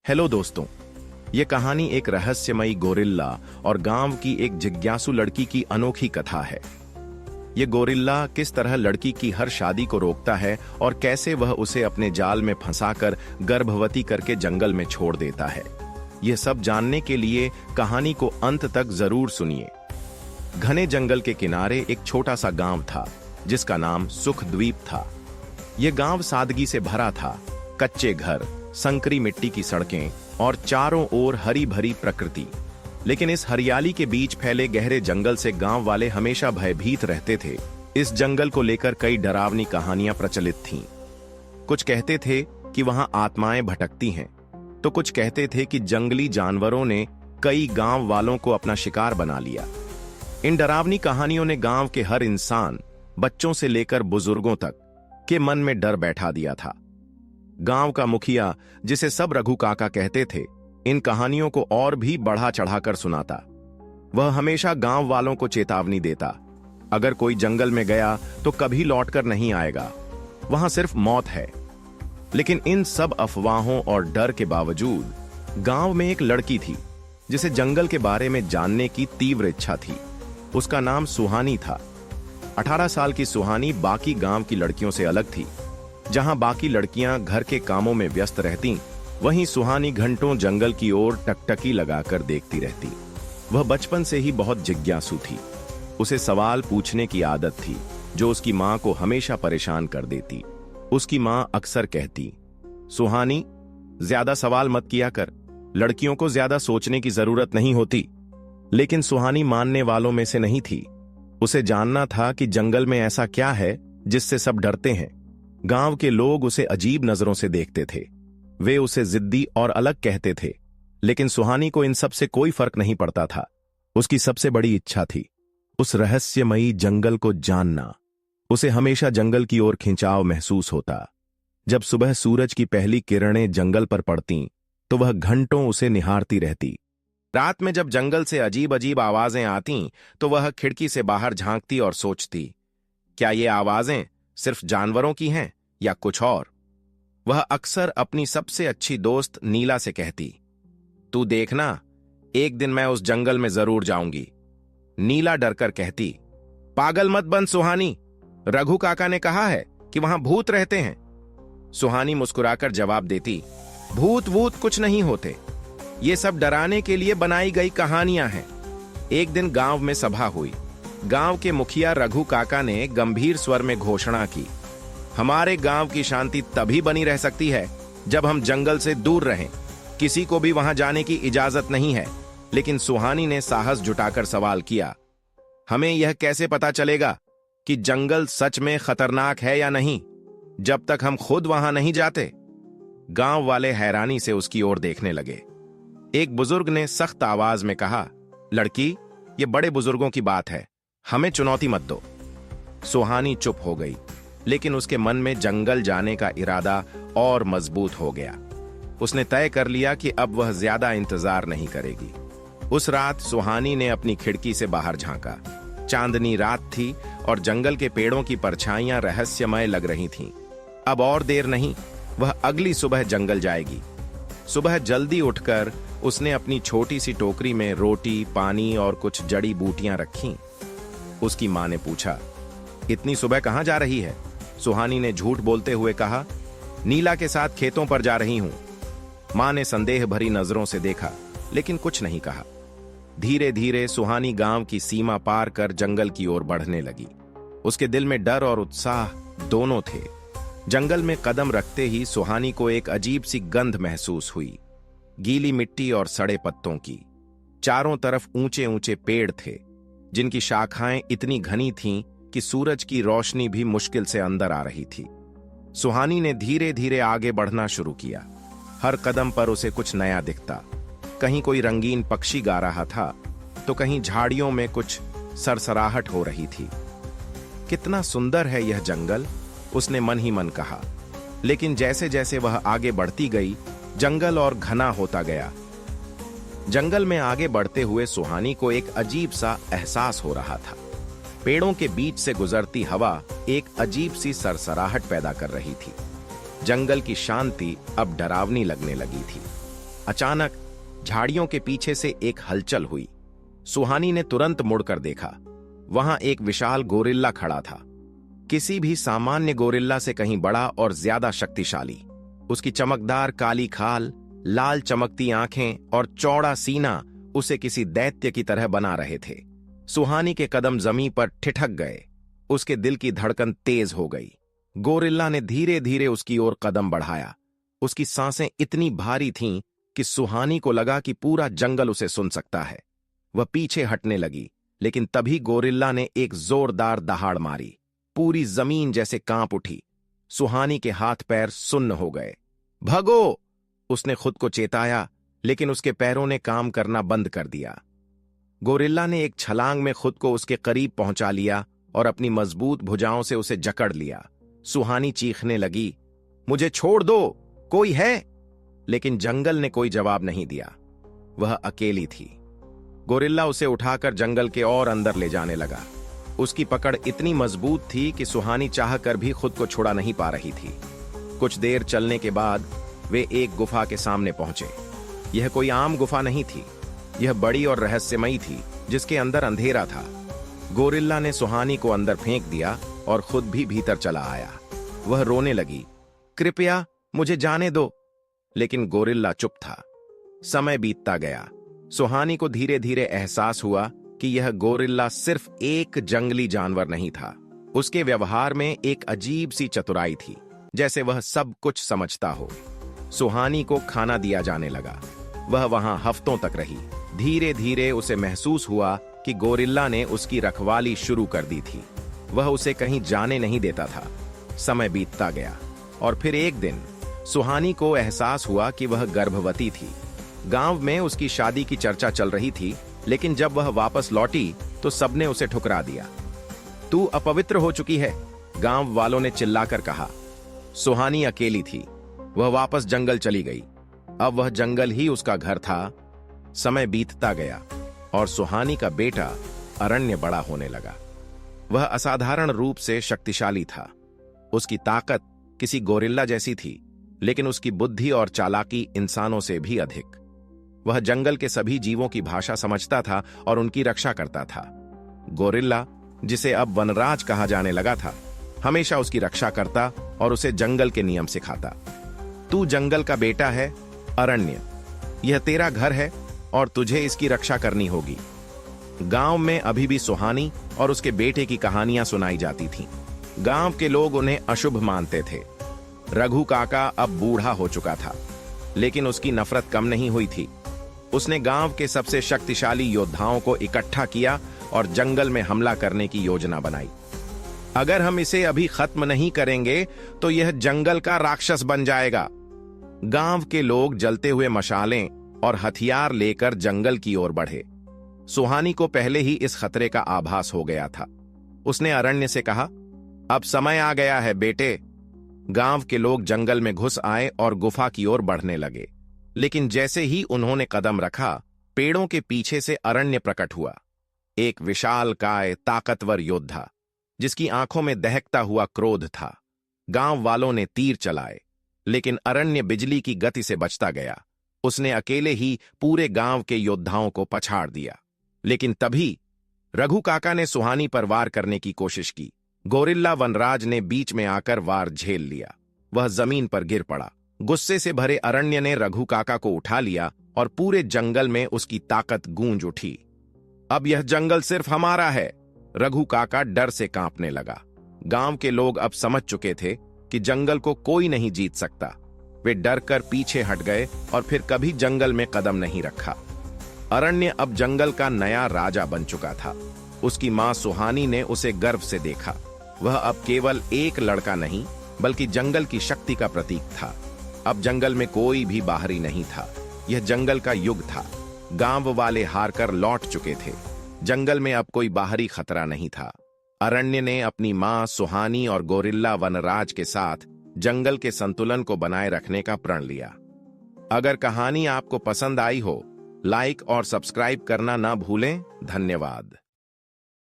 Hello दोस्तों। ये कहानी एक रहस्यमयी गोरिल्ला और गांव की एक जिज्ञासु लड़की की अनोखी कथा है। ये गोरिल्ला किस तरह लड़की की हर शादी को रोकता है और कैसे वह उसे अपने जाल में फंसाकर गर्भवती करके जंगल में छोड़ देता है। ये सब जानने के लिए कहानी को अंत तक जरूर सुनिए। घने जंगल के किनारे एक छोटा सा गांव था जिसका नाम सुखद्वीप था। यह गांव सादगी से भरा था। कच्चे घर, संकरी मिट्टी की सड़कें और चारों ओर हरी भरी प्रकृति। लेकिन इस हरियाली के बीच फैले गहरे जंगल से गांव वाले हमेशा भयभीत रहते थे। इस जंगल को लेकर कई डरावनी कहानियां प्रचलित थीं। कुछ कहते थे कि वहां आत्माएं भटकती हैं, तो कुछ कहते थे कि जंगली जानवरों ने कई गांव वालों को अपना शिकार बना लिया। इन डरावनी कहानियों ने गांव के हर इंसान, बच्चों से लेकर बुजुर्गों तक के मन में डर बैठा दिया था। गांव का मुखिया, जिसे सब रघु काका कहते थे, इन कहानियों को और भी बढ़ा चढ़ाकर सुनाता। वह हमेशा गांव वालों को चेतावनी देता, अगर कोई जंगल में गया तो कभी लौटकर नहीं आएगा, वहां सिर्फ मौत है। लेकिन इन सब अफवाहों और डर के बावजूद गांव में एक लड़की थी जिसे जंगल के बारे में जानने की तीव्र इच्छा थी। उसका नाम सुहानी था। 18 साल की सुहानी बाकी गांव की लड़कियों से अलग थी। जहां बाकी लड़कियां घर के कामों में व्यस्त रहतीं, वहीं सुहानी घंटों जंगल की ओर टकटकी लगाकर देखती रहती। वह बचपन से ही बहुत जिज्ञासु थी। उसे सवाल पूछने की आदत थी जो उसकी मां को हमेशा परेशान कर देती। उसकी मां अक्सर कहती, सुहानी, ज्यादा सवाल मत किया कर, लड़कियों को ज्यादा सोचने की जरूरत नहीं होती। लेकिन सुहानी मानने वालों में से नहीं थी। उसे जानना था कि जंगल में ऐसा क्या है जिससे सब डरते हैं। गांव के लोग उसे अजीब नजरों से देखते थे। वे उसे जिद्दी और अलग कहते थे, लेकिन सुहानी को इन सब से कोई फर्क नहीं पड़ता था। उसकी सबसे बड़ी इच्छा थी उस रहस्यमयी जंगल को जानना। उसे हमेशा जंगल की ओर खिंचाव महसूस होता। जब सुबह सूरज की पहली किरणें जंगल पर पड़तीं, तो वह घंटों उसे निहारती रहती। रात में जब जंगल से अजीब अजीब आवाजें आतीं, तो वह खिड़की से बाहर झांकती और सोचती, क्या ये आवाजें सिर्फ जानवरों की हैं या कुछ और। वह अक्सर अपनी सबसे अच्छी दोस्त नीला से कहती, तू देखना, एक दिन मैं उस जंगल में जरूर जाऊंगी। नीला डरकर कहती, पागल मत बन सुहानी, रघु काका ने कहा है कि वहां भूत रहते हैं। सुहानी मुस्कुराकर जवाब देती, भूत वूत कुछ नहीं होते, ये सब डराने के लिए बनाई गई कहानियां हैं। एक दिन गांव में सभा हुई। गांव के मुखिया रघु काका ने गंभीर स्वर में घोषणा की, हमारे गांव की शांति तभी बनी रह सकती है जब हम जंगल से दूर रहें। किसी को भी वहां जाने की इजाजत नहीं है। लेकिन सुहानी ने साहस जुटाकर सवाल किया, हमें यह कैसे पता चलेगा कि जंगल सच में खतरनाक है या नहीं, जब तक हम खुद वहां नहीं जाते। गांव वाले हैरानी से उसकी ओर देखने लगे। एक बुजुर्ग ने सख्त आवाज में कहा, लड़की, ये बड़े बुजुर्गों की बात है, हमें चुनौती मत दो। सुहानी चुप हो गई, लेकिन उसके मन में जंगल जाने का इरादा और मजबूत हो गया। उसने तय कर लिया कि अब वह ज्यादा इंतजार नहीं करेगी। उस रात सुहानी ने अपनी खिड़की से बाहर झांका। चांदनी रात थी और जंगल के पेड़ों की परछाइयां रहस्यमय लग रही थीं। अब और देर नहीं, वह अगली सुबह जंगल जाएगी। सुबह जल्दी उठकर उसने अपनी छोटी सी टोकरी में रोटी, पानी और कुछ जड़ी बूटियां रखीं। उसकी मां ने पूछा, इतनी सुबह कहां जा रही है? सुहानी ने झूठ बोलते हुए कहा, नीला के साथ खेतों पर जा रही हूं। मां ने संदेह भरी नजरों से देखा, लेकिन कुछ नहीं कहा। धीरे धीरे सुहानी गांव की सीमा पार कर जंगल की ओर बढ़ने लगी। उसके दिल में डर और उत्साह दोनों थे। जंगल में कदम रखते ही सुहानी को एक अजीब सी गंध महसूस हुई, गीली मिट्टी और सड़े पत्तों की। चारों तरफ ऊंचे ऊंचे पेड़ थे जिनकी शाखाएं इतनी घनी थीं कि सूरज की रोशनी भी मुश्किल से अंदर आ रही थी। सुहानी ने धीरे धीरे आगे बढ़ना शुरू किया। हर कदम पर उसे कुछ नया दिखता। कहीं कोई रंगीन पक्षी गा रहा था, तो कहीं झाड़ियों में कुछ सरसराहट हो रही थी। कितना सुंदर है यह जंगल, उसने मन ही मन कहा। लेकिन जैसे जैसे वह आगे बढ़ती गई, जंगल और घना होता गया। जंगल में आगे बढ़ते हुए सुहानी को एक अजीब सा एहसास हो रहा था। पेड़ों के बीच से गुजरती हवा एक अजीब सी सरसराहट पैदा कर रही थी। जंगल की शांति अब डरावनी लगने लगी थी। अचानक झाड़ियों के पीछे से एक हलचल हुई। सुहानी ने तुरंत मुड़कर देखा। वहां एक विशाल गोरिल्ला खड़ा था, किसी भी सामान्य गोरिल्ला से कहीं बड़ा और ज्यादा शक्तिशाली। उसकी चमकदार काली खाल, लाल चमकती आंखें और चौड़ा सीना उसे किसी दैत्य की तरह बना रहे थे। सुहानी के कदम जमीन पर ठिठक गए। उसके दिल की धड़कन तेज हो गई। गोरिल्ला ने धीरे धीरे उसकी ओर कदम बढ़ाया। उसकी सांसें इतनी भारी थीं कि सुहानी को लगा कि पूरा जंगल उसे सुन सकता है। वह पीछे हटने लगी, लेकिन तभी गोरिल्ला ने एक जोरदार दहाड़ मारी। पूरी जमीन जैसे कांप उठी। सुहानी के हाथ पैर सुन्न हो गए। भगो! उसने खुद को चेताया, लेकिन उसके पैरों ने काम करना बंद कर दिया। गोरिल्ला ने एक छलांग में खुद को उसके करीब पहुंचा लिया और अपनी मजबूत भुजाओं से उसे जकड़ लिया। सुहानी चीखने लगी, मुझे छोड़ दो, कोई है? लेकिन जंगल ने कोई जवाब नहीं दिया। वह अकेली थी। गोरिल्ला उसे उठाकर जंगल के और अंदर ले जाने लगा। उसकी पकड़ इतनी मजबूत थी कि सुहानी चाहकर भी खुद को छुड़ा नहीं पा रही थी। कुछ देर चलने के बाद वे एक गुफा के सामने पहुंचे। यह कोई आम गुफा नहीं थी। यह बड़ी और रहस्यमयी थी, जिसके अंदर अंधेरा था। गोरिल्ला ने सुहानी को अंदर फेंक दिया और खुद भी भीतर चला आया। वह रोने लगी, कृपया मुझे जाने दो। लेकिन गोरिल्ला चुप था। समय बीतता गया। सुहानी को धीरे धीरे एहसास हुआ कि यह गोरिल्ला सिर्फ एक जंगली जानवर नहीं था। उसके व्यवहार में एक अजीब सी चतुराई थी, जैसे वह सब कुछ समझता हो। सुहानी को खाना दिया जाने लगा। वह वहां हफ्तों तक रही। धीरे धीरे उसे महसूस हुआ कि गोरिल्ला ने उसकी रखवाली शुरू कर दी थी। वह उसे कहीं जाने नहीं देता था। समय बीतता गया और फिर एक दिन सुहानी को एहसास हुआ कि वह गर्भवती थी। गांव में उसकी शादी की चर्चा चल रही थी, लेकिन जब वह वापस लौटी तो सबने उसे ठुकरा दिया। तू अपवित्र हो चुकी है, गांव वालों ने चिल्लाकर कहा। सुहानी अकेली थी। वह वापस जंगल चली गई। अब वह जंगल ही उसका घर था। समय बीतता गया और सुहानी का बेटा अरण्य बड़ा होने लगा। वह असाधारण रूप से शक्तिशाली था। उसकी ताकत किसी गोरिल्ला जैसी थी, लेकिन उसकी बुद्धि और चालाकी इंसानों से भी अधिक। वह जंगल के सभी जीवों की भाषा समझता था और उनकी रक्षा करता था। गोरिल्ला, जिसे अब वनराज कहा जाने लगा था, हमेशा उसकी रक्षा करता और उसे जंगल के नियम सिखाता। तू जंगल का बेटा है, अरण्य। यह तेरा घर है और तुझे इसकी रक्षा करनी होगी। गांव में अभी भी सुहानी और उसके बेटे की कहानियां सुनाई जाती थीं। गांव के लोग उन्हें अशुभ मानते थे। रघु काका अब बूढ़ा हो चुका था, लेकिन उसकी नफरत कम नहीं हुई थी। उसने गांव के सबसे शक्तिशाली योद्धाओं को इकट्ठा किया और जंगल में हमला करने की योजना बनाई। अगर हम इसे अभी खत्म नहीं करेंगे तो यह जंगल का राक्षस बन जाएगा। गांव के लोग जलते हुए मशालें और हथियार लेकर जंगल की ओर बढ़े। सुहानी को पहले ही इस खतरे का आभास हो गया था। उसने अरण्य से कहा, अब समय आ गया है बेटे। गांव के लोग जंगल में घुस आए और गुफा की ओर बढ़ने लगे। लेकिन जैसे ही उन्होंने कदम रखा, पेड़ों के पीछे से अरण्य प्रकट हुआ। एक विशालकाय ताकतवर योद्धा, जिसकी आंखों में दहकता हुआ क्रोध था। गांव वालों ने तीर चलाए, लेकिन अरण्य बिजली की गति से बचता गया। उसने अकेले ही पूरे गांव के योद्धाओं को पछाड़ दिया। लेकिन तभी रघु काका ने सुहानी पर वार करने की कोशिश की। गोरिल्ला वनराज ने बीच में आकर वार झेल लिया। वह जमीन पर गिर पड़ा। गुस्से से भरे अरण्य ने रघु काका को उठा लिया और पूरे जंगल में उसकी ताकत गूंज उठी। अब यह जंगल सिर्फ हमारा है। रघु काका डर से कांपने लगा। गांव के लोग अब समझ चुके थे कि जंगल को कोई नहीं जीत सकता। वे डर कर पीछे हट गए और फिर कभी जंगल में कदम नहीं रखा। अरण्य अब जंगल का नया राजा बन चुका था। उसकी मां सुहानी ने उसे गर्व से देखा। वह अब केवल एक लड़का नहीं, बल्कि जंगल की शक्ति का प्रतीक था। अब जंगल में कोई भी बाहरी नहीं था। यह जंगल का युग था। गांव वाले हारकर लौट चुके थे। जंगल में अब कोई बाहरी खतरा नहीं था। अरण्य ने अपनी मां सुहानी और गोरिल्ला वनराज के साथ जंगल के संतुलन को बनाए रखने का प्रण लिया। अगर कहानी आपको पसंद आई हो, लाइक और सब्सक्राइब करना ना भूलें। धन्यवाद।